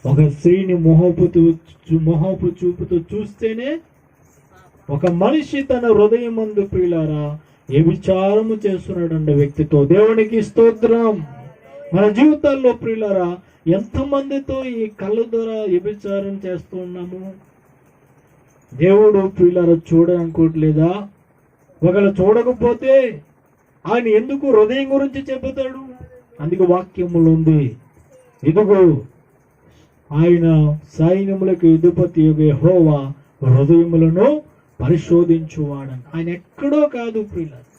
ఒక స్త్రీని మొహపు చూపుతో చూస్తేనే ఒక మనిషి తన హృదయం మందు ప్రియులారా వ్యభిచారము చేస్తున్నాడు వ్యక్తితో. దేవునికి స్తోత్రం. మన జీవితాల్లో ప్రియులారా ఎంతమందితో ఈ కళ్ళ ద్వారా వ్యభిచారం చేస్తూ ఉన్నాము. దేవుడు ప్రియులారా చూడనుకోవట్లేదా? ఒకవేళ చూడకపోతే ఆయన ఎందుకు హృదయం గురించి చెబుతాడు? అందుకు వాక్యములు ఉంది, ఇదిగో ఆయన సైన్యములకు అధిపతి యెహోవా హృదయములను పరిశోధించువాడని. ఆయన ఎక్కడో కాదు ప్రియులారా,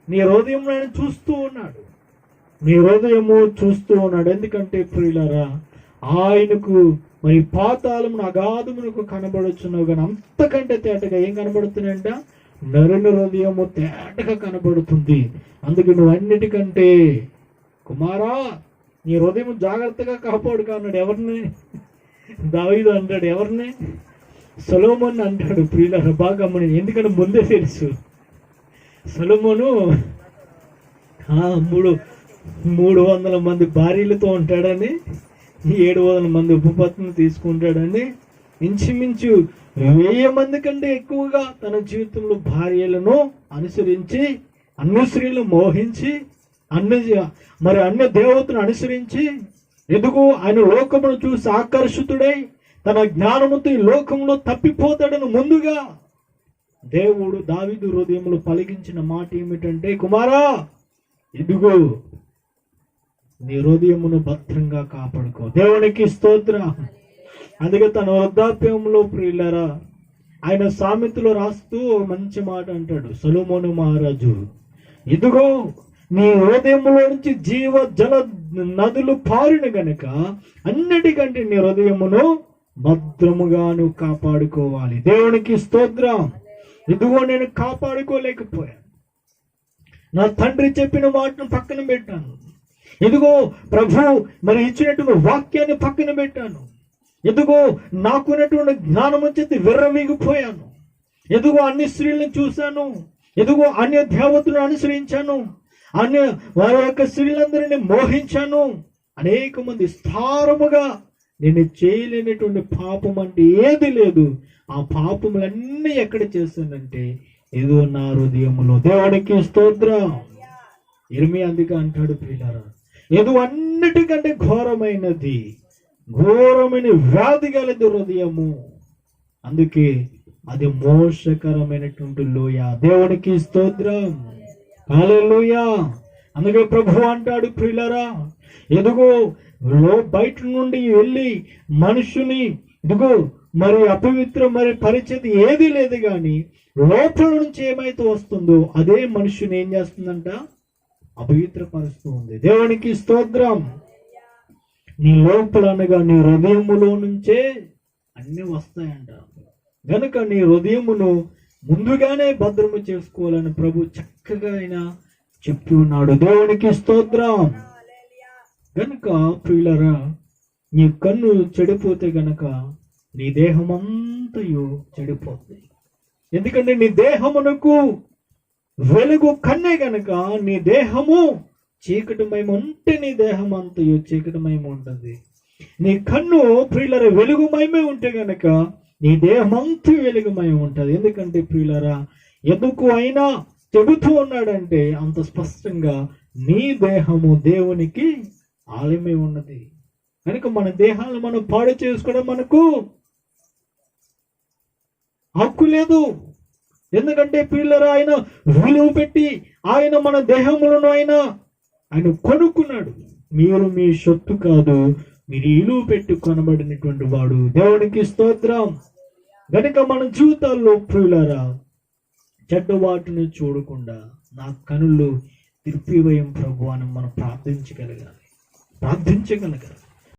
నీ హృదయం ఆయన చూస్తూ ఉన్నాడు. నీ హృదయము చూస్తూ ఉన్నాడు. ఎందుకంటే ప్రియులారా ఆయనకు మరి పాతాళమును అగాధమునకు కనబడుచున్నావు, కానీ అంతకంటే తేటగా ఏం కనబడుతున్నాయంట? నరుని హృదయము తేటగా కనబడుతుంది. అందుకే నువ్వు అన్నిటికంటే కుమారా నీ హృదయం జాగ్రత్తగా కాపాడుగా అన్నాడు. ఎవరిని? దావీదు అంటాడు. ఎవరిని? సొలొమోను అంటాడు. ప్రియులారా బాగా గమని, ఎందుకంటే ముందే తెలుసు సొలొమోను 300 మంది భార్యలతో ఉంటాడని, 700 మంది ఉపపత్తులను తీసుకుంటాడని, ఇంచుమించు 1000 మంది కంటే ఎక్కువగా తన జీవితంలో భార్యలను అనుసరించి అన్ని స్త్రీలను మోహించి అన్య దేవతను అనుసరించి ఎదుగు ఆయన లోకమును చూసి ఆకర్షితుడై తన జ్ఞానముతో ఈ లోకంలో తప్పిపోతాడని ముందుగా దేవుడు దావీదు హృదయంలో పలికించిన మాట ఏమిటంటే, కుమారా ఇదిగో నీ హృదయమును భద్రంగా కాపాడుకో. దేవునికి స్తోత్రం. అందుకే తన వృద్ధాప్యంలో ప్రియులారా ఆయన సామెతలో రాస్తూ మంచి మాట అంటాడు. సొలొమోను మహారాజు, ఇదిగో నీ హృదయంలో నుంచి జీవ జల నదులు పారిన గనుక అన్నిటికంటే నీ హృదయమును భద్రముగాను కాపాడుకోవాలి. దేవునికి స్తోత్రం. ఇదిగో నేను కాపాడుకోలేకపోయాను, నా తండ్రి చెప్పిన మాటను పక్కన పెట్టాను. ఇదిగో ప్రభు మరి ఇచ్చినటువంటి వాక్యాన్ని పక్కన పెట్టాను. ఎదుగో నాకున్నటువంటి జ్ఞానం చేతి విర్రవీగిపోయాను. ఎదుగో అన్ని స్త్రీలను చూశాను, ఎదుగో అన్య దేవతలను అనుసరించాను, వారి యొక్క స్త్రీలందరినీ మోహించాను. అనేక మంది స్థారముగా నేను చేయలేనటువంటి పాపం అంటే ఏది లేదు. ఆ పాపములన్నీ ఎక్కడ చేశానంటే ఏదో నా హృదయములో. దేవునికి స్తోత్రం. ఇర్మియా అందుకే అంటాడు ప్రియులారా, ఏదో అన్నిటికంటే ఘోరమైన వ్యాధి గలది హృదయము, అందుకే అది మోసకరమైనటువంటి లోయ. దేవునికి స్తోత్రం. హల్లెలూయా. అందుకే ప్రభు అంటాడు ప్రియులారా, ఎదుగో బయట నుండి వెళ్ళి మనుషుని ఇదిగో మరి అపవిత్ర మరి పరిస్థితి ఏది లేదు, కానీ లోపల నుంచి ఏమైతే వస్తుందో అదే మనుషుని ఏం చేస్తుందంట? అపవిత్రపరుస్తూ ఉంది. దేవునికి స్తోత్రం. నీ లోపల అనగా నీ హృదయములో నుంచే అన్ని వస్తాయంట. గనుక నీ హృదయమును ముందుగానే భద్రము చేసుకోవాలని ప్రభు చక్కగా ఆయన చెప్పి ఉన్నాడు. దేవునికి స్తోత్రం. గనుక ప్రియులారా నీ కన్ను చెడిపోతే గనక నీ దేహమంతయు చెడిపోతుంది. ఎందుకంటే నీ దేహమునకు వెలుగు కన్నే గనక నీ దేహము చీకటిమయం ఉంటే నీ దేహం అంతయు చీకటిమయం ఉంటుంది. నీ కన్ను ప్రియులారా వెలుగుమయమే ఉంటే గనక నీ దేహమంతా వెలుగుమయం ఉంటుంది. ఎందుకంటే ప్రియులారా ఎందుకు అయినా చెబుతూ ఉన్నాడంటే అంత స్పష్టంగా నీ దేహము దేవునికి ఆలయమై ఉన్నది. కనుక మన దేహాలను మనం పాడు చేసుకోవడం మనకు హక్కు లేదు. ఎందుకంటే ప్రియులారా ఆయన విలువ పెట్టి ఆయన మన దేహములను ఆయన కొనుక్కున్నాడు. మీరు మీ సొత్తు కాదు, మీరు విలువ పెట్టి కొనబడినటువంటి వాడు. దేవునికి స్తోత్రం. గనుక మన జీవితాల్లో ప్రియులారా చెడ్డ వాటిని చూడకుండా నా కనులు తిప్పివేయం ప్రభు అని మనం ప్రార్థించగలగాలి.